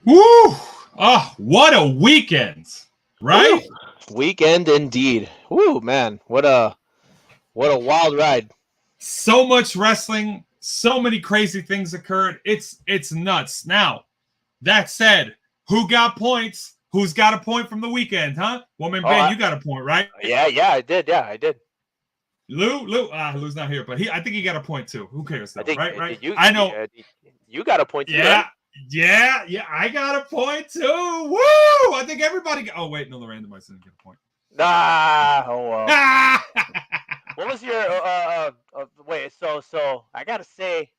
Woo! Oh, what a weekend, right? Woo. Weekend indeed. Woo, man. What a wild ride. So much wrestling, so many crazy things occurred. It's nuts. Now, that said, who got points? Who's got a point from the weekend, huh? Woman Ben, you got a point, right? Yeah, I did. Yeah, I did. Lou's not here, but I think he got a point too. Who cares though, right? I know. You got a point too. Yeah. Right? Yeah, I got a point too. Woo! I think everybody. Oh wait, no, the randomizer didn't get a point. Oh well. What was your wait? So I gotta say,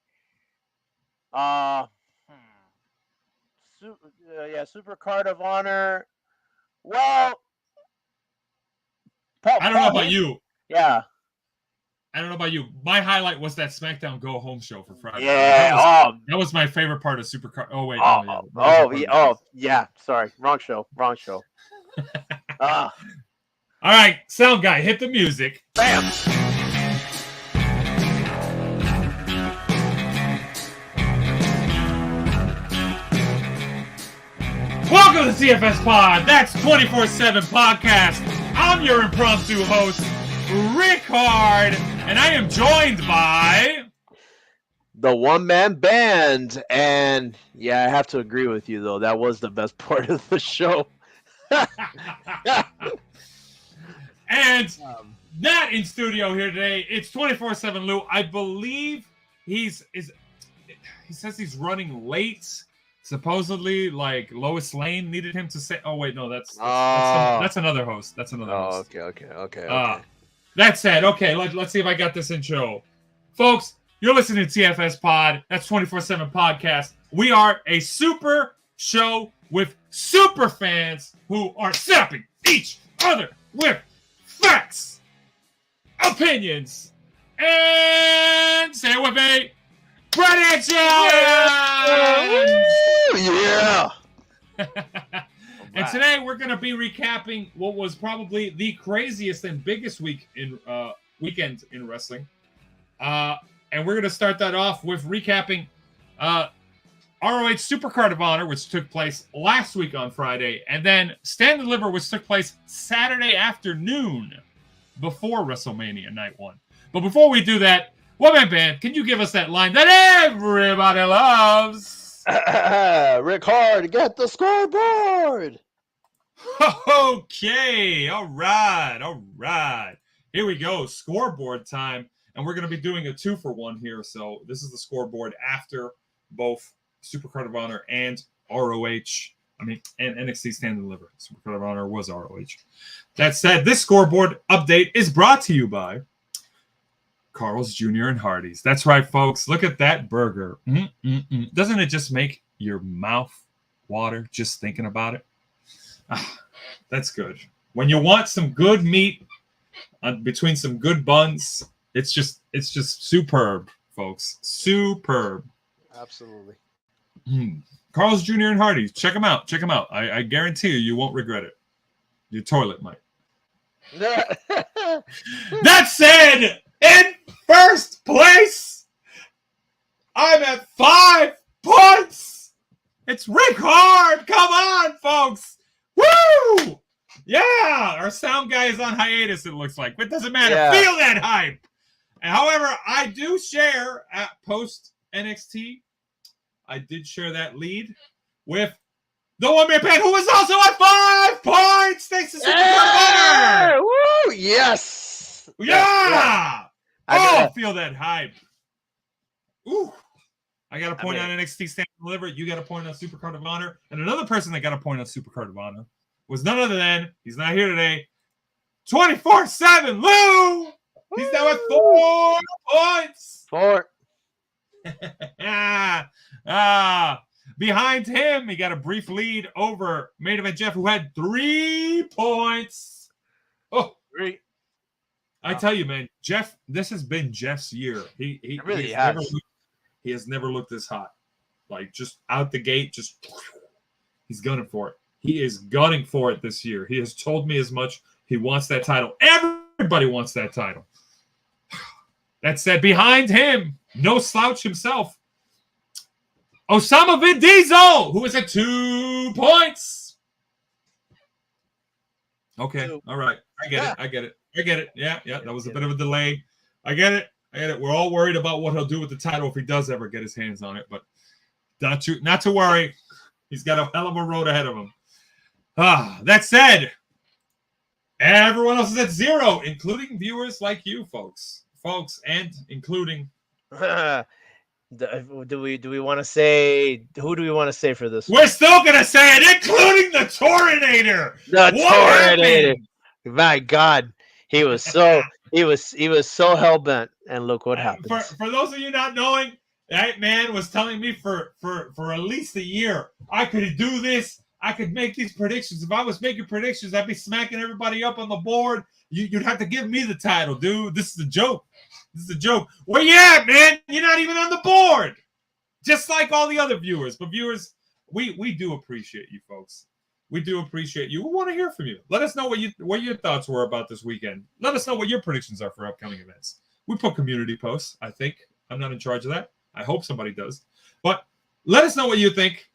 Super Card of Honor. Well, I don't know about you. Yeah. I don't know about you. My highlight was that SmackDown Go Home show for Friday. Yeah. That was my favorite part of Supercard. Oh wait. Yeah. Sorry, wrong show. All right, sound guy, hit the music. Bam. Welcome to TFSPOD. That's 24/7 podcast. I'm your impromptu host, Rick Hard, and I am joined by the one-man band. And yeah, I have to agree with you though. That was the best part of the show. And not in studio here today. It's 24/7 Lou. I believe he says he's running late. Supposedly, like Lois Lane needed him to say. Oh wait, no, that's another host. That's another host. Okay. That said, okay, let's see if I got this intro. Folks, you're listening to TFS Pod. That's 24/7 podcast. We are a super show with super fans who are snapping each other with facts, opinions, and say it with me, predictions! Yeah! And today we're going to be recapping what was probably the craziest and biggest weekend in wrestling. And we're going to start that off with recapping ROH Supercard of Honor, which took place last week on Friday, and then Stand and Deliver, which took place Saturday afternoon before WrestleMania Night 1. But before we do that, Woman Band, can you give us that line that everybody loves? Rick Hard, get the scoreboard! Okay, all right. Here we go, scoreboard time. And we're going to be doing a 2-for-1 here. So this is the scoreboard after both Supercard of Honor and ROH. And NXT Stand and Deliver. Supercard of Honor was ROH. That said, this scoreboard update is brought to you by Carl's Jr. and Hardee's. That's right, folks. Look at that burger. Doesn't it just make your mouth water just thinking about it? That's good. When you want some good meat between some good buns, it's just superb, folks. Superb. Absolutely. Carl's Jr. and Hardee's. Check them out. I guarantee you won't regret it. Your toilet might. That said, in first place, I'm at 5 points. It's Rick Hard. Come on, folks. Woo! Yeah, our sound guy is on hiatus, it looks like. But it doesn't matter. Yeah. Feel that hype. However, I do share at post NXT. I did share that lead with the one-man band who was also at 5 points. Thanks to Supercard of Honor. Woo! Yes. Yeah. Oh, feel that hype. Ooh. I got a point on NXT Stand and Deliver. You got a point on Supercard of Honor. And another person that got a point on Supercard of Honor was none other than, he's not here today, 24/7 Lou. He's now at 4 points. 4. Behind him, he got a brief lead over Main Event Jeff, who had 3 points. Oh, 3. I tell you, man, Jeff, this has been Jeff's year. He really has. He has never looked this hot. Like, just out the gate, he's gunning for it. He is gunning for it this year. He has told me as much. He wants that title. Everybody wants that title. That said, behind him, no slouch himself, Osama bin Diesel, who is at 2 points. Okay, all right. I get it. Yeah, that was a bit of a delay. I get it. We're all worried about what he'll do with the title if he does ever get his hands on it, but not to worry. He's got a hell of a road ahead of him. That said, everyone else is at 0, including viewers like you, folks, and including. Do we want to say, who do we want to say for this We're still gonna say it, including the Torinator. The Torinator. My God, he was so hell bent, and look what happened. For those of you not knowing, that man was telling me for at least a year, I could do this. I could make these predictions. If I was making predictions, I'd be smacking everybody up on the board. You'd have to give me the title, dude. This is a joke. Where you at, man? You're not even on the board. Just like all the other viewers. But viewers, we do appreciate you, folks. We do appreciate you. We want to hear from you. Let us know what your thoughts were about this weekend. Let us know what your predictions are for upcoming events. We put community posts, I think. I'm not in charge of that. I hope somebody does. But let us know what you think.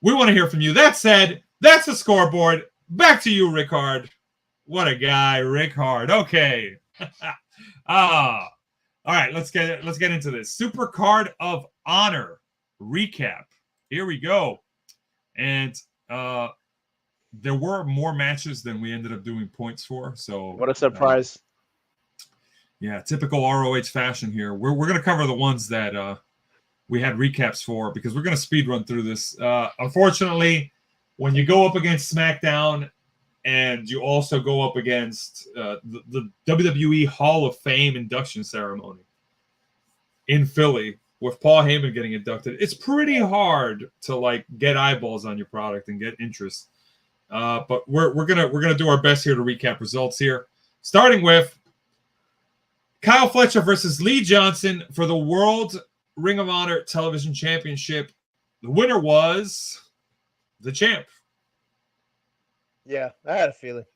We want to hear from you. That said, that's the scoreboard. Back to you, Rickard. What a guy, Rickard. Okay. All right, let's get into this. Super Card of Honor recap. Here we go. And there were more matches than we ended up doing points for. So what a surprise. Yeah, typical ROH fashion here. We're going to cover the ones that we had recaps for because we're going to speed run through this. Unfortunately, when you go up against SmackDown and you also go up against the WWE Hall of Fame induction ceremony in Philly with Paul Heyman getting inducted, it's pretty hard to get eyeballs on your product and get interest. But we're gonna do our best here to recap results here, starting with Kyle Fletcher versus Lee Johnson for the World Ring of Honor Television Championship. The winner was the champ. Yeah, I had a feeling.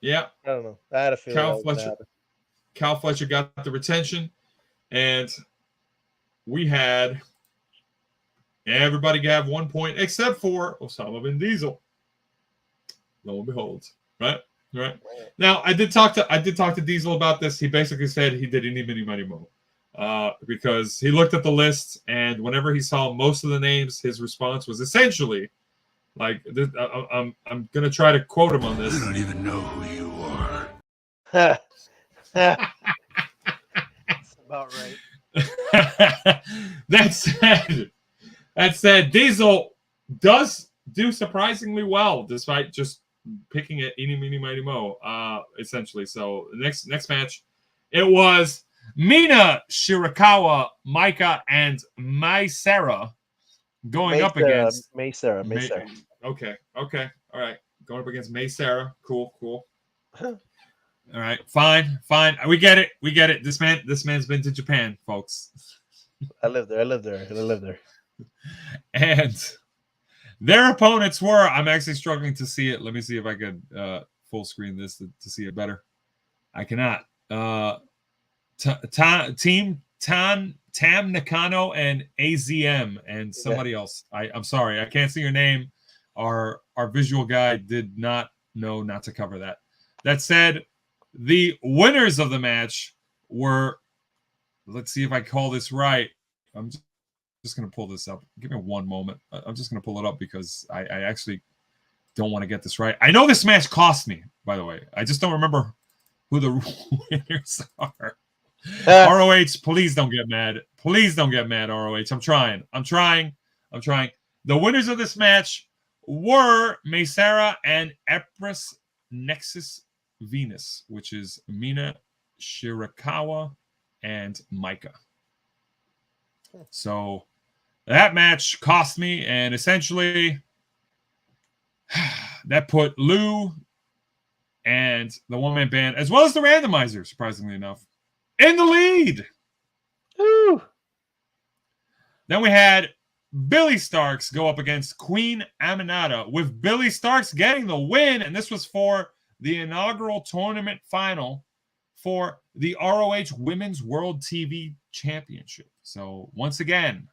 Yeah. I don't know. I had a feeling. Kyle Fletcher got the retention, and we had everybody have 1 point except for Osama bin Diesel. Lo and behold, right? Now I did talk to Diesel about this. He basically said he did any money mo. Because he looked at the list, and whenever he saw most of the names, his response was essentially like, I'm going to try to quote him on this. I don't even know who you are. That's about right. That said, Diesel does do surprisingly well, despite just picking it eeny, meeny, mighty mo, essentially. So the next match, it was Mina Shirakawa, Micah, and Mai Sarah going up against Mai Sarah. Okay. All right. Going up against Mai Sarah. Cool. All right. Fine. We get it. This man's been to Japan, folks. I live there. And their opponents were, I'm actually struggling to see it. Let me see if I could full screen this to see it better. I cannot. Team Tam Nakano and AZM and somebody else. I'm sorry, I can't see your name. Our visual guy did not know not to cover that. That said, the winners of the match were, let's see if I call this right. I'm just going to pull this up. Give me one moment. I'm just going to pull it up because I actually don't want to get this right. I know this match cost me, by the way. I just don't remember who the winners are. ROH, please don't get mad. Please don't get mad, ROH. I'm trying. The winners of this match were Mai Sarah and Empress Nexus Venus, which is Mina Shirakawa and Micah. So that match cost me, and essentially that put Lou and the one-man band, as well as the randomizer, surprisingly enough, in the lead. Woo. Then we had Billy Starks go up against Queen Aminata, with Billy Starks getting the win, and this was for the inaugural tournament final for the ROH Women's World TV Championship. So once again,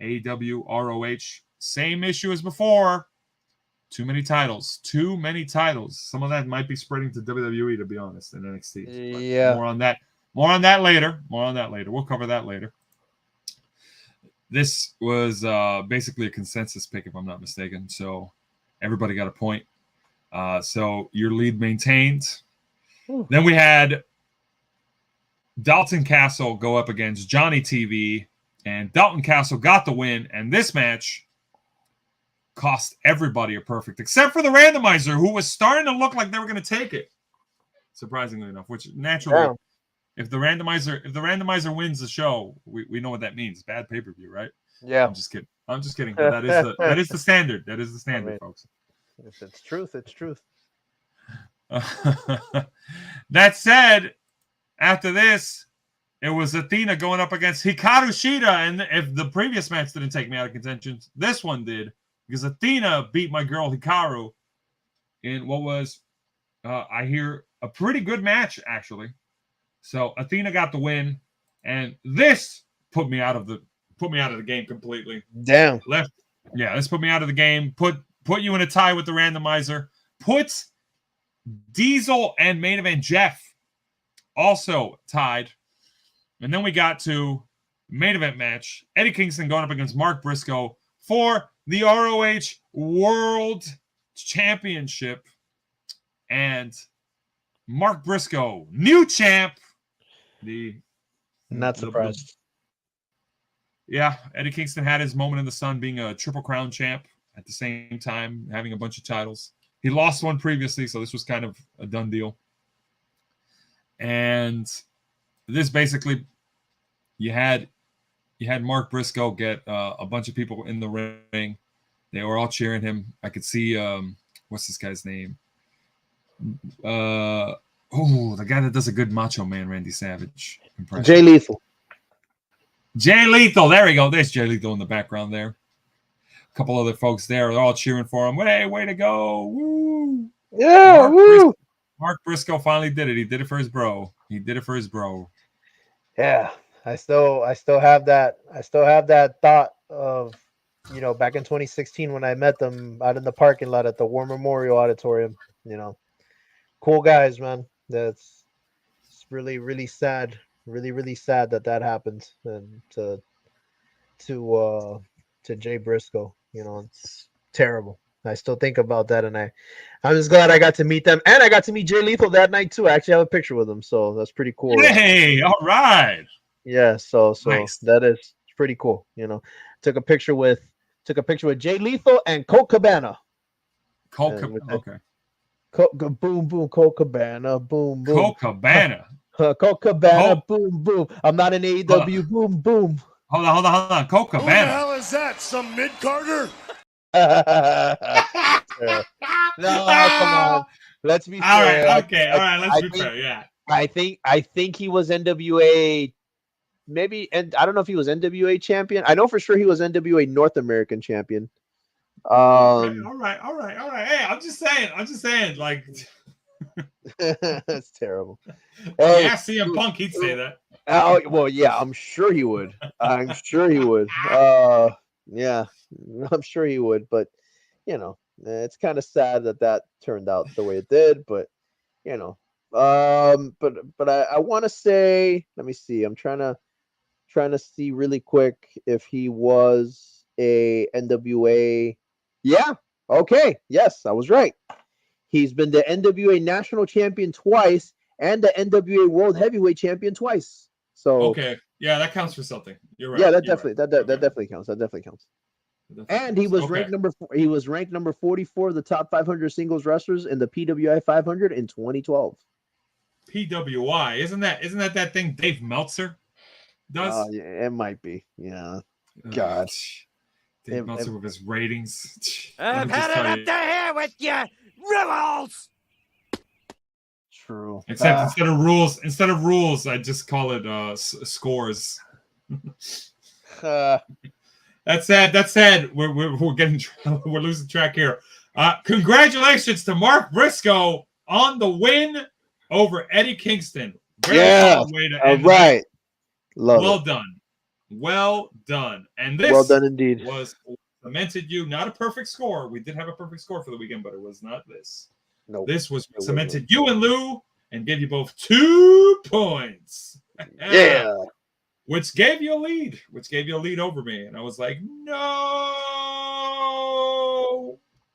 AEW, ROH, same issue as before. Too many titles. Too many titles. Some of that might be spreading to WWE, to be honest, and NXT. Yeah. More on that. More on that later. More on that later. We'll cover that later. This was basically a consensus pick, if I'm not mistaken. So everybody got a point. So your lead maintained. Ooh. Then we had Dalton Castle go up against Johnny TV, and Dalton Castle got the win. And this match cost everybody a perfect, except for the randomizer, who was starting to look like they were going to take it. Surprisingly enough, which naturally, if the randomizer wins the show, we know what that means. Bad pay-per-view, right? Yeah. I'm just kidding. But that is the standard. That is the standard, folks. If it's truth, it's truth. That said, after this, it was Athena going up against Hikaru Shida, and if the previous match didn't take me out of contention, this one did, because Athena beat my girl Hikaru in what was, I hear, a pretty good match, actually. So Athena got the win, and this put me out of the game completely. Damn. This put me out of the game. Put you in a tie with the randomizer. Puts Diesel and Main Event Jeff also tied. And then we got to main event match. Eddie Kingston going up against Mark Briscoe for the ROH World Championship. And Mark Briscoe, new champ. Not surprised. Eddie Kingston had his moment in the sun being a Triple Crown champ at the same time, having a bunch of titles. He lost one previously, so this was kind of a done deal. And this basically, you had Mark Briscoe get a bunch of people in the ring. They were all cheering him. I could see what's this guy's name? The guy that does a good Macho Man Randy Savage impression. Jay Lethal. Jay Lethal. There we go. There's Jay Lethal in the background there. A couple other folks there. They're all cheering for him. Hey, way to go. Woo. Yeah, Mark Briscoe finally did it. He did it for his bro. Yeah. I still have that thought of, back in 2016 when I met them out in the parking lot at the War Memorial Auditorium. Cool guys, man. It's really, really sad. Really, really sad that happened, and to Jay Briscoe. It's terrible. I still think about that, and I'm just glad I got to meet them, and I got to meet Jay Lethal that night too. I actually have a picture with him, so that's pretty cool. Hey, all right. Yeah, so nice. That is pretty cool. Took a picture with Jay Lethal and Colt Cabana. Okay. Boom, boom, Colt Cabana, boom, boom. Colt Cabana. Colt Cabana, boom, boom. I'm not an AEW, boom, boom. Hold on. Colt Cabana. Who the hell is that? Some mid-carder? No, come on. Let's be fair. All right, okay. All right, let's be fair, yeah. I think he was NWA, maybe, and I don't know if he was NWA champion. I know for sure he was NWA North American champion. All right. Hey, I'm just saying, like, that's terrible. Hey, yeah, CM Punk, he'd say that. Oh, well, yeah, I'm sure he would. Yeah, I'm sure he would. But it's kind of sad that turned out the way it did. But but I want to say, let me see. I'm trying to see really quick if he was a NWA. Yeah. Okay. Yes, I was right. He's been the NWA National Champion twice and the NWA World Heavyweight Champion twice. So okay, yeah, that counts for something. You're right. Yeah, that definitely counts. That definitely counts. And he was ranked number 44 of the top 500 singles wrestlers in the PWI 500 in 2012. PWI, isn't that thing Dave Meltzer does? Yeah, it might be. Yeah. God. Dave Meltzer with his ratings. I've had it up to here with you, rebels. True. Except instead of rules, I just call it scores. That's sad. We're getting we're losing track here. Congratulations to Mark Briscoe on the win over Eddie Kingston. Very solid way to end right. Well done. Well done. And this Well done indeed. was cemented you, not a perfect score. We did have a perfect score for the weekend, but it was not this. No, This was it cemented you and Lou and gave you both 2 points. yeah. Which gave you a lead. Which gave you a lead over me. And I was like, no.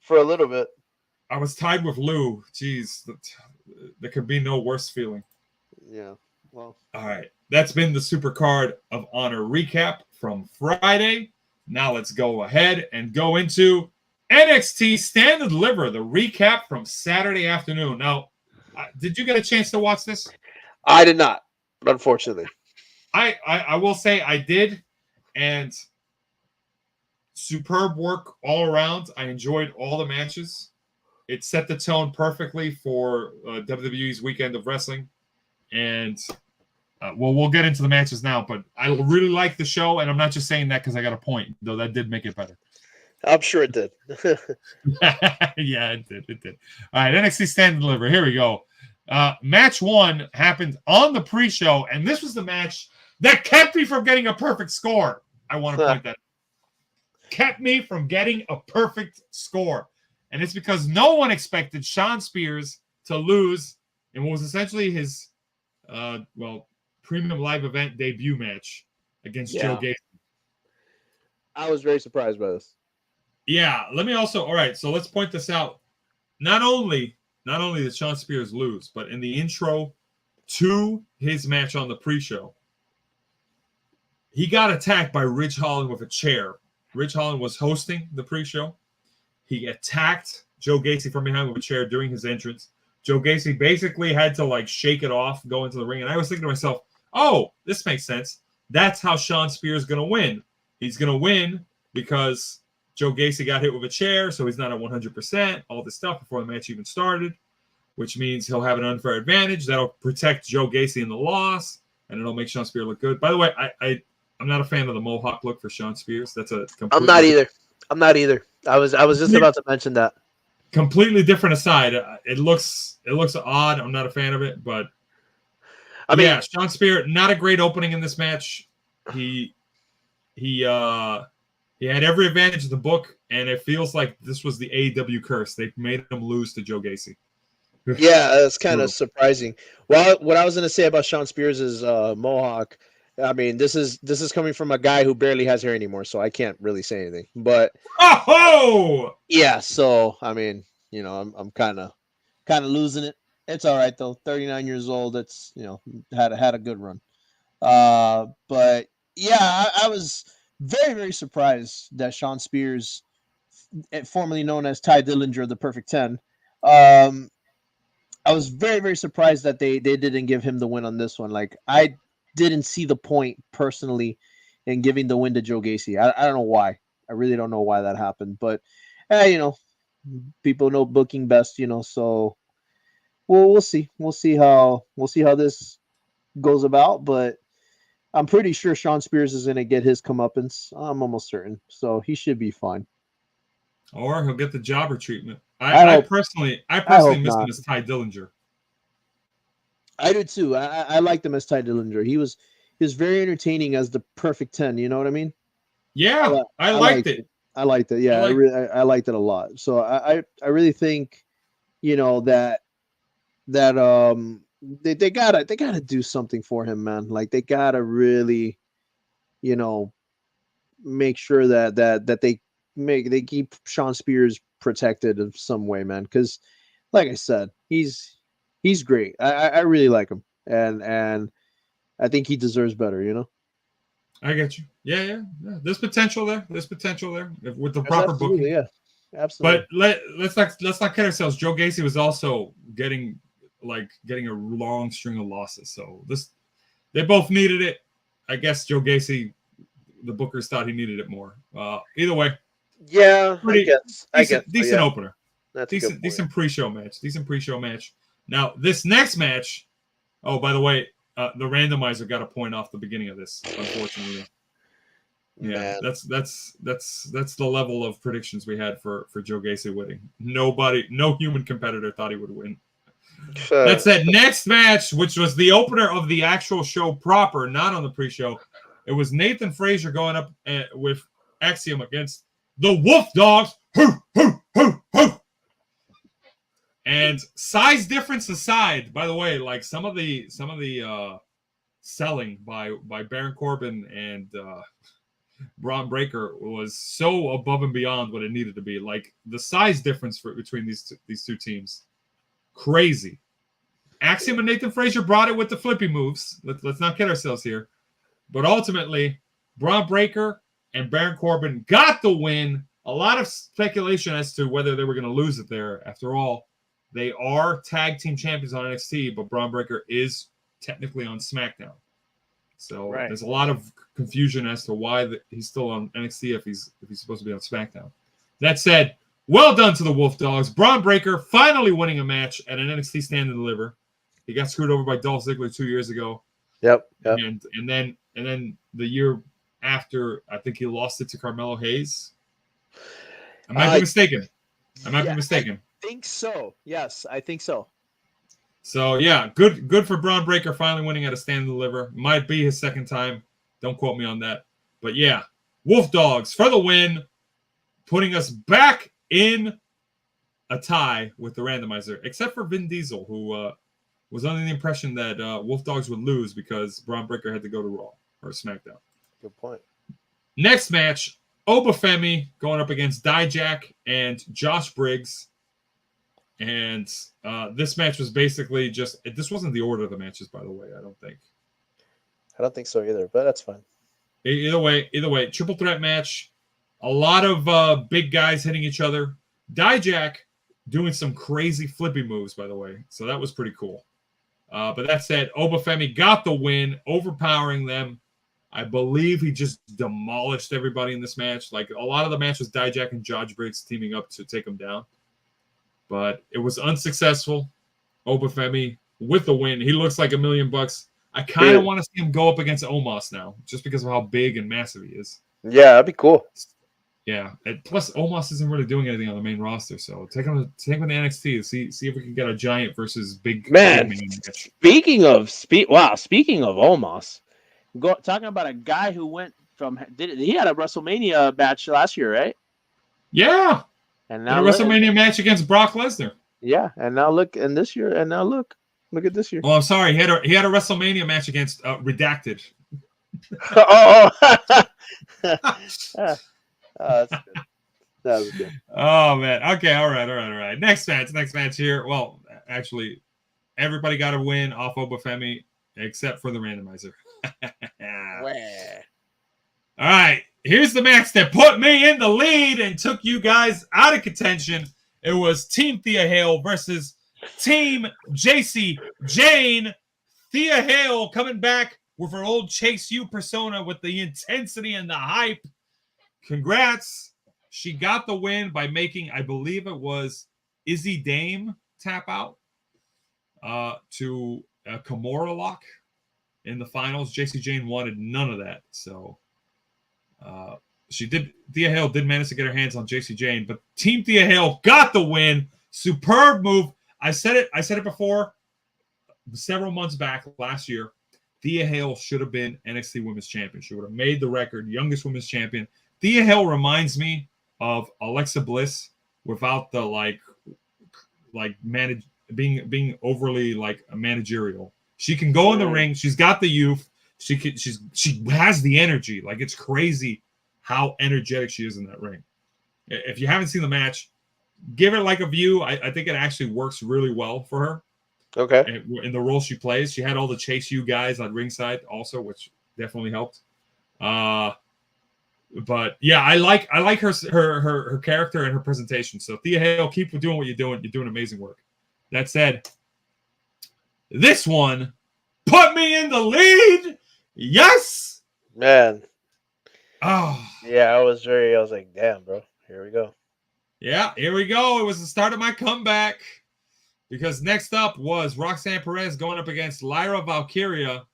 For a little bit. I was tied with Lou. Jeez, there could be no worse feeling. Yeah. Well. All right. That's been the Supercard of Honor recap from Friday. Now let's go ahead and go into NXT Stand and Deliver, the recap from Saturday afternoon. Now, did you get a chance to watch this? I did not, unfortunately. I will say I did, and superb work all around. I enjoyed all the matches. It set the tone perfectly for WWE's Weekend of Wrestling, and we'll get into the matches now. But I really like the show, and I'm not just saying that because I got a point, though that did make it better. I'm sure it did. Yeah, it did. It did. All right, NXT Stand and Deliver. Here we go. Match 1 happened on the pre-show, and this was the match that kept me from getting a perfect score. I want to point that out. Kept me from getting a perfect score. And it's because no one expected Shawn Spears to lose in what was essentially his premium live event debut match against Joe Gacy. I was very surprised by this. Yeah, let me also, all right, so let's point this out. Not only did Shawn Spears lose, but in the intro to his match on the pre-show, he got attacked by Ridge Holland with a chair. Ridge Holland was hosting the pre-show. He attacked Joe Gacy from behind with a chair during his entrance. Joe Gacy basically had to like shake it off, go into the ring. And I was thinking to myself, oh, this makes sense. That's how Shawn Spears is going to win. He's going to win because Joe Gacy got hit with a chair, so he's not at 100%, all this stuff before the match even started, which means he'll have an unfair advantage. That'll protect Joe Gacy in the loss, and it'll make Shawn Spears look good. By the way, I'm not a fan of the Mohawk look for Shawn Spears. That's a I'm not either. I was just about to mention that. Completely different aside. It looks odd. I'm not a fan of it, but I mean, yeah, Shawn Spears, not a great opening in this match. He had every advantage of the book, and it feels like this was the AEW curse. They made him lose to Joe Gacy. Yeah, it's kind of surprising. Well, what I was going to say about Shawn Spears is Mohawk. I mean, this is coming from a guy who barely has hair anymore, so I can't really say anything. But yeah, so I mean, you know, I'm kind of losing it. It's all right though. 39 years old. It's, you know, had a good run. But yeah, I was very, very surprised that Shawn Spears, formerly known as Ty Dillinger, the Perfect 10, I was very, very surprised that they didn't give him the win on this one. Like, I didn't see the point personally in giving the win to Joe Gacy. I don't know why. I really don't know why that happened. But, you know, people know booking best, you know. So, we'll see. We'll see how this goes about. But I'm pretty sure Shawn Spears is going to get his comeuppance. I'm almost certain. So he should be fine. Or he'll get the jobber treatment. I personally miss him as Ty Dillinger. I do too. I liked him as Ty Dillinger. He was very entertaining as the Perfect 10. You know what I mean? Yeah, I liked it. I liked it. Yeah, I liked it a lot. So I really think, you know, that they gotta do something for him, man. Like, they gotta really, you know, make sure that they keep Shawn Spears protected in some way, man. Because, like I said, he's great. I really like him, and I think he deserves better. You know. I get you. Yeah. There's potential there. With the proper booking. Yeah, absolutely. But let's not kid ourselves. Joe Gacy was also getting a long string of losses. So they both needed it. I guess Joe Gacy, the bookers thought he needed it more. Either way. Yeah, I guess. Decent opener. That's decent pre-show match. Now this next match. Oh, by the way, the randomizer got a point off the beginning of this. Unfortunately. Yeah, man. That's the level of predictions we had for Joe Gacy winning. No human competitor thought he would win. That's that next match, which was the opener of the actual show proper, not on the pre-show. It was Nathan Frazier going up with Axiom against the Wolf Dogs. Hoo, hoo, hoo, hoo. And size difference aside, by the way, like some of the selling by Baron Corbin and Braun Breaker was so above and beyond what it needed to be. Like the size difference between these two teams, crazy. Axiom and Nathan Frazier brought it with the flippy moves. Let's not kid ourselves here. But ultimately, Braun Breaker and Baron Corbin got the win. A lot of speculation as to whether they were going to lose it there. After all, they are tag team champions on NXT, but Braun Breaker is technically on SmackDown. So there's a lot of confusion as to why he's still on NXT if he's supposed to be on SmackDown. That said, well done to the Wolf Dogs. Braun Breaker finally winning a match at an NXT Stand and Deliver. He got screwed over by Dolph Ziggler 2 years ago. Yep. And then the year after, I think he lost it to Carmelo Hayes. I might be mistaken. I think so. Yes, I think so. So yeah, good for Braun Breaker finally winning at a Stand and Deliver. Might be his second time. Don't quote me on that. But yeah, Wolf Dogs for the win, putting us back in a tie with the randomizer, except for Vin Diesel, who was under the impression that Wolf Dogs would lose because Braun Breaker had to go to Raw or SmackDown. Good point. Next match, Obafemi going up against Dijak and Josh Briggs. And this match was basically this wasn't the order of the matches, by the way, I don't think. I don't think so either, but that's fine. Either way, triple threat match. A lot of big guys hitting each other. Dijak doing some crazy flippy moves, by the way. So that was pretty cool. But that said, Obafemi got the win, overpowering them. I believe he just demolished everybody in this match. Like a lot of the match was Dijak and Josh Briggs teaming up to take him down. But it was unsuccessful. Obafemi with the win. He looks like $1 million. I kind of want to see him go up against Omos now, just because of how big and massive he is. Yeah, that'd be cool. Yeah. And plus, Omos isn't really doing anything on the main roster, so take him to NXT to see if we can get a giant versus big man. Big match. Speaking of Omos, talking about a guy who went from he had a WrestleMania match last year, right? Yeah. And now a WrestleMania match against Brock Lesnar. Yeah, and now look, and this year, and now look at this year. Oh, I'm sorry. He had a WrestleMania match against Redacted. That's good. That was good. Oh man. Okay. All right. Next match here. Well, actually, everybody got a win off Obafemi except for the randomizer. All right. Here's the match that put me in the lead and took you guys out of contention. It was Team Thea Hale versus Team JC Jane. Thea Hale coming back with her old Chase U persona with the intensity and the hype. Congrats. She got the win by making, I believe it was Izzy Dame tap out to a Kimura lock in the finals. JC Jane wanted none of that. So Thea Hale did manage to get her hands on JC Jane, but Team Thea Hale got the win. Superb move. I said it before several months back last year. Thea Hale should have been NXT Women's Champion. She would have made the record, youngest Women's Champion. Thea Hale reminds me of Alexa Bliss without the being overly like managerial. She can go in the ring. She's got the youth. She has the energy. Like it's crazy how energetic she is in that ring. If you haven't seen the match, give it like a view. I think it actually works really well for her. Okay. In the role she plays, she had all the Chase U guys on ringside also, which definitely helped. But yeah, I like her character and her presentation. So Thea Hale, keep doing what you're doing. You're doing amazing work. That said, this one put me in the lead. Yes, man. Oh yeah, I was like, damn, bro. Here we go. Yeah, here we go. It was the start of my comeback. Because next up was Roxanne Perez going up against Lyra Valkyria.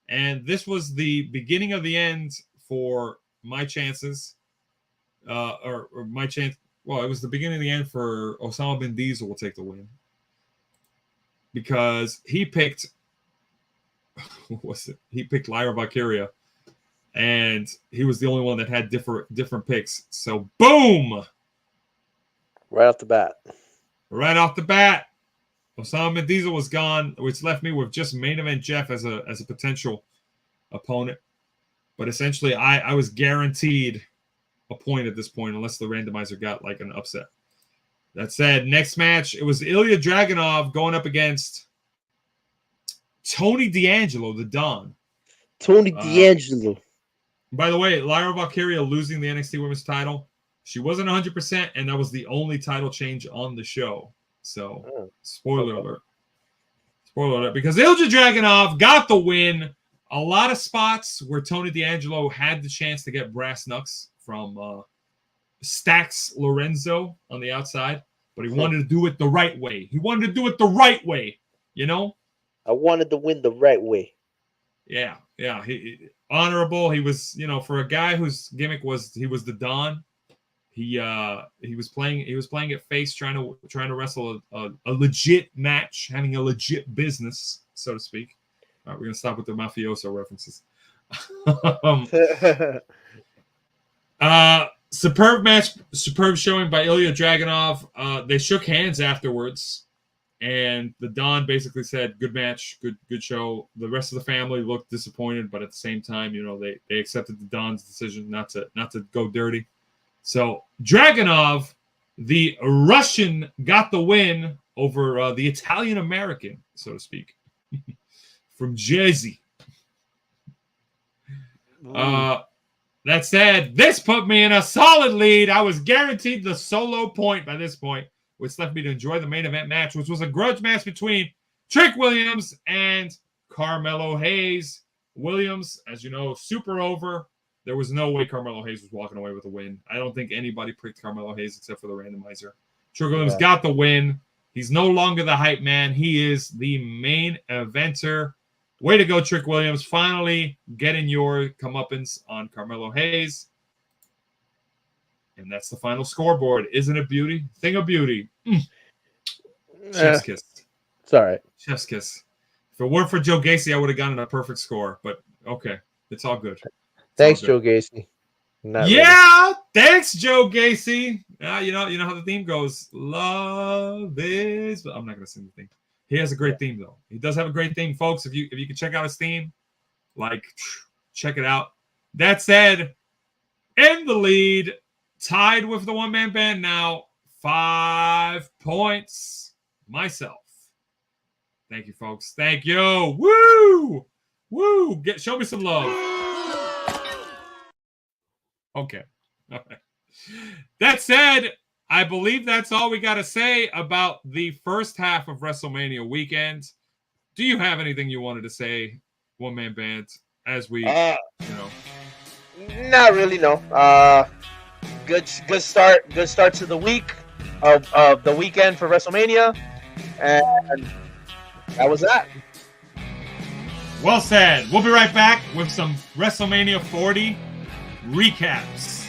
And this was the beginning of the end for my chances. Or my chance. Well, it was the beginning of the end for Osama bin Diesel will take the win. Because he picked... What was it? He picked Lyra Valkyria and he was the only one that had different picks. So boom, Right off the bat. right off the bat, Osama Diesel was gone, which left me with just main event Jeff as a potential opponent. But essentially, I was guaranteed a point at this point, unless the randomizer got like an upset. That said, next match, it was Ilya Dragunov going up against Tony D'Angelo, the Don. Tony D'Angelo. By the way, Lyra Valkyria losing the NXT Women's title. She wasn't 100%, and that was the only title change on the show. So, spoiler alert. Spoiler alert. Because Ilja Dragunov got the win. A lot of spots where Tony D'Angelo had the chance to get brass knucks from Stax Lorenzo on the outside, but he wanted to do it the right way. He wanted to do it the right way, you know? I wanted to win the right way. Yeah. He honorable. He was, for a guy whose gimmick was he was the Don. He was playing it face, trying to wrestle a legit match, having a legit business, so to speak. All right, we're gonna stop with the mafioso references. Superb match, superb showing by Ilya Dragunov. They shook hands afterwards, and the Don basically said, "Good match, good show." The rest of the family looked disappointed, but at the same time, they accepted the Don's decision not to go dirty. So Dragunov, the Russian, got the win over the Italian American, so to speak, from Jersey. That said, this put me in a solid lead. I was guaranteed the solo point by this point, which left me to enjoy the main event match, which was a grudge match between Trick Williams and Carmelo Hayes. Williams, as you know, super over. There was no way Carmelo Hayes was walking away with a win. I don't think anybody picked Carmelo Hayes except for the randomizer. Trick Williams got the win. He's no longer the hype man. He is the main eventer. Way to go, Trick Williams. Finally getting your comeuppance on Carmelo Hayes. And that's the final scoreboard. Isn't it beauty? Thing of beauty. Chef's kiss. It's all right. Chef's kiss. If it weren't for Joe Gacy, I would have gotten a perfect score. But okay, it's all good. Thanks, Joe Gacy. Thanks, Joe Gacy. You know how the theme goes. Love is. But I'm not gonna sing the theme. He has a great theme, though. He does have a great theme, folks. If you can check out his theme, check it out. That said, in the lead, tied with the one-man band now, 5 points. Myself. Thank you, folks. Thank you. Woo! Show me some love. Okay. All right. That said, I believe that's all we got to say about the first half of WrestleMania weekend. Do you have anything you wanted to say, One Man Band, as we, Not really, no. Good start to the week of the weekend for WrestleMania, and that was that. Well said. We'll be right back with some WrestleMania 40 recaps.